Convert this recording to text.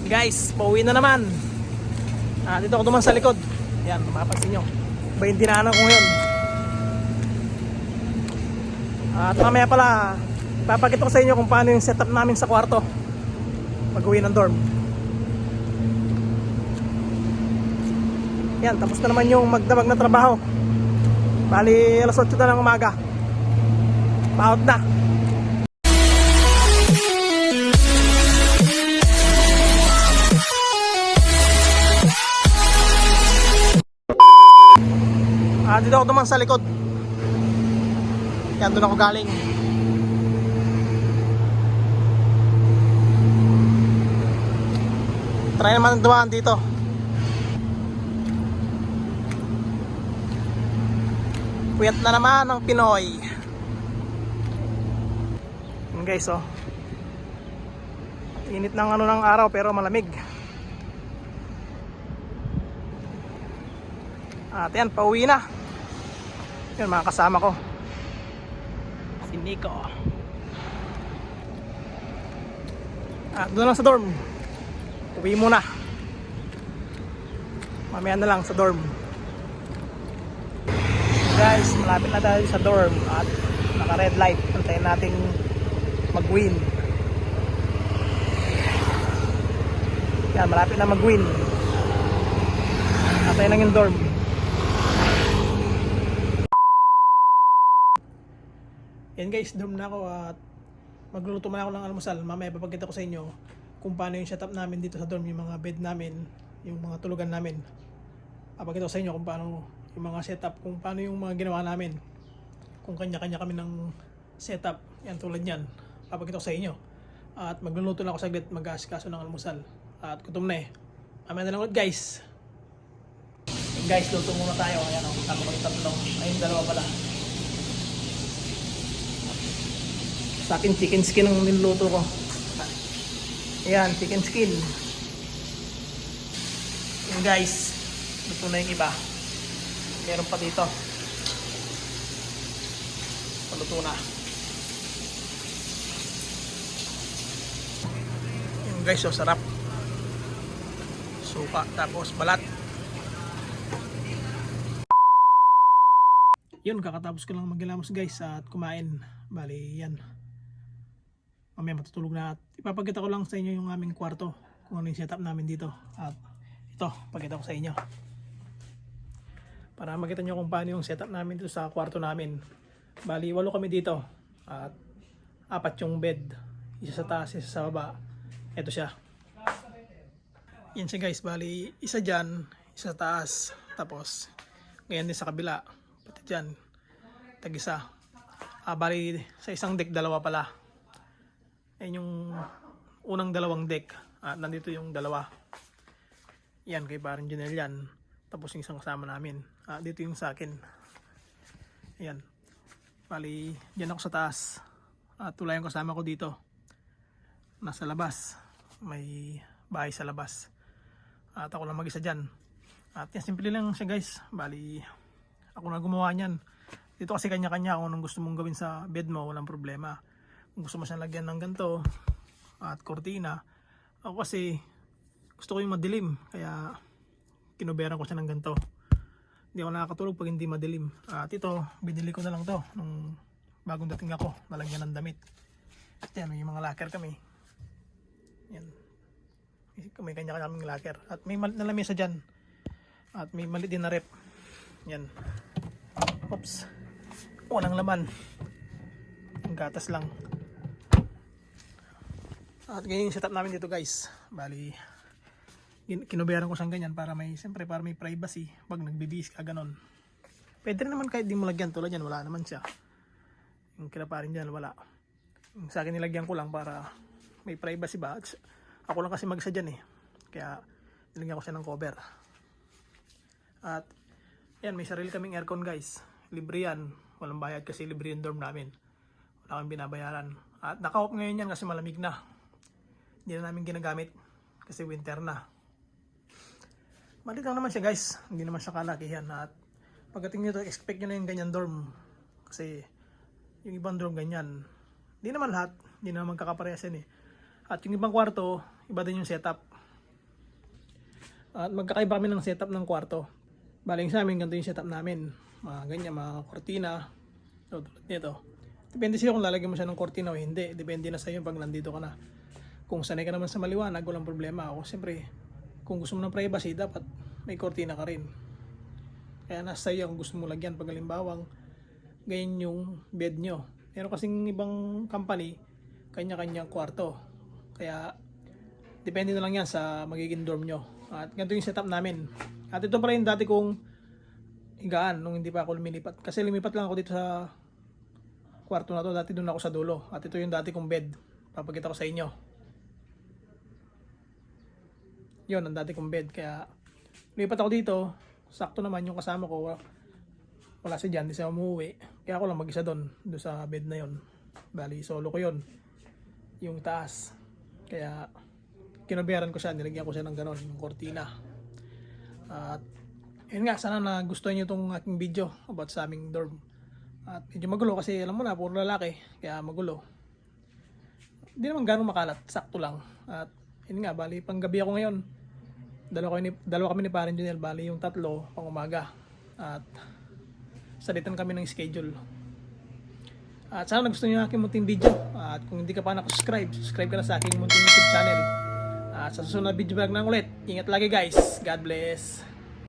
Guys, pauwi na naman. Dito ako duman sa likod. Ayan, mapapansin nyo. Iba yung dinaanan ko ngayon. At mamaya pala, papakita ko sa inyo kung paano yung setup namin sa kwarto pag uwi ng dorm. Yan, tapos na naman yung magdamag na trabaho. Bali, alas 8 na ng umaga. Paot na. Dito ako duman sa likod. Yan, doon ako galing. Try naman dumaan dito. Puyat na naman ang Pinoy. Yan guys, oh. Init ng ng araw pero malamig. At yan, pauwi na. Yun, mga kasama ko. Si Nico. Doon lang sa dorm. Uwi muna. Mamaya na lang sa dorm. Guys, malapit na tayo sa dorm. At naka red light. Antayin natin mag-win. Yan, malapit na mag-win. Antayin lang yung dorm. Yan guys, dorm na ako at magluluto man ako ng almusal. Mamaya papakita ko sa inyo kung paano yung setup namin dito sa dorm, yung mga bed namin, yung mga tulugan namin. Papakita ko sa inyo kung paano yung mga setup, kung paano yung mga ginawa namin. Kung kanya-kanya kami ng setup, yan tulad yan. Papakita ko sa inyo. At magluluto na ako saglit, mag-aasikaso ng almusal. At gutom na eh. Mamaya na lang ulit guys. Guys, luto muna tayo. Ayan o, kasama ko yung tatlo. Ayun, dalawa pala. Sa akin, chicken skin ang niluto ko. Ayan, chicken skin. Ayan guys, luto na yung iba. Meron pa dito. Paluto na. Ayan guys, so sarap. Suka, tapos balat. Yun, kakatapos ko lang maghilamos guys at kumain. Bali, yan. Mamaya matutulog na at ipapakita ko lang sa inyo yung aming kwarto, kung ano yung setup namin dito. At ito, pakita ko sa inyo para makita nyo kung paano yung setup namin dito sa kwarto namin. Bali, 8 kami dito at 4 yung bed, isa sa taas, isa sa baba. Ito siya. Yan siya guys, bali isa dyan, isa sa taas, tapos ganyan din sa kabila, pati dyan tag-isa. Bali sa isang deck, 2 pala. Ayan yung unang 2 deck. Nandito yung 2. Yan, kay parang Junel yan. Tapos yung isang kasama namin. Dito yung sa akin. Ayan. Bali, dyan ako sa taas. Wala yung kasama ko dito. Nasa labas. May bahay sa labas. At ako lang mag-isa dyan. At yan, simple lang siya guys. Bali, ako na gumawa niyan. Dito kasi kanya-kanya. Kung anong gusto mong gawin sa bed mo, walang problema. Kung gusto mo siyang lagyan ng ganito at kortina, ako kasi gusto ko yung madilim, kaya kinuberan ko siya ng ganito. Hindi ako nakakatulog pag hindi madilim. At ito, binili ko na lang to nung bagong dating ako, nalagyan ng damit. At yan, may mga locker kami. Yan, may kanya-kanya kaming locker. At may malit na lamesa dyan. At may malit din na rep. Yan. Oops, walang laman, ang gatas lang. At ganyan yung setup namin dito guys. Bali, kinubayaran ko siyang ganyan para may, siyempre para may privacy pag nagbibihis ka ganon. Pwede rin naman kahit di mo lagyan, tulad yan, wala naman siya. Yung kilaparin dyan, wala. Yung sa akin nilagyan ko lang para may privacy ba. Ako lang kasi mag-isa dyan eh. Kaya nilagyan ko siya ng cover. At yan, may sarili kaming aircon guys. Libre yan. Walang bayad kasi libre yung dorm namin. Wala kang binabayaran. At naka-off ngayon yan kasi malamig na. Hindi na namin ginagamit kasi winter na. Maliit lang naman siya guys, hindi naman siya kalakihan. At pagdating nito, expect nyo na yung ganyan dorm kasi yung ibang dorm ganyan. Hindi naman lahat, hindi naman kakaparehas yan eh. At yung ibang kwarto, iba din yung setup. At magkakaiba kami ng setup ng kwarto. Baling sa amin, ganito yung setup namin. Mga ganyan, mga kortina. So, tulad nito. Depende sa'yo kung lalagyan mo siya ng kortina o hindi. Depende na sa'yo pag nandito ka na. Kung sanay ka naman sa maliwanag, walang problema. Ako, siyempre, kung gusto mo ng privacy, dapat may kortina ka rin. Kaya nasa sa'yo kung gusto mo lagyan pag halimbawang ganyan yung bed nyo. Meron kasing ibang company, kanya-kanyang kwarto. Kaya, depende na lang yan sa magiging dorm nyo. At ganito yung setup namin. At ito pa rin dati kong higaan nung hindi pa ako lumilipat. Kasi lumipat lang ako dito sa kwarto na to. Dati doon ako sa dulo. At ito yung dati kong bed. Papakita ko sa inyo. Yun, ang dati kong bed. Kaya, lumipat ako dito. Sakto naman yung kasama ko. Wala si Jan, di siya umuwi. Kaya ako lang mag-isa doon sa bed na yon. Bali, solo ko yon. Yung taas. Kaya, kinabayaran ko siya, nilagyan ko siya ng ganon, yung kortina. At yun nga, sana na gusto niyo itong aking video about sa aming dorm. At medyo magulo kasi alam mo na, puro lalaki, kaya magulo. Hindi naman gano'ng makalat, sakto lang. At yun nga, bali panggabi ako ngayon. Dalawa kami ni Parin Junel, bali yung tatlo pang umaga. At salitan kami ng schedule. At sana nagustuhan niyo ang aking munting video. At kung hindi ka pa subscribe ka na sa aking munting YouTube channel. At sa susunod na video vlog na ulit. Ingat lagi guys. God bless.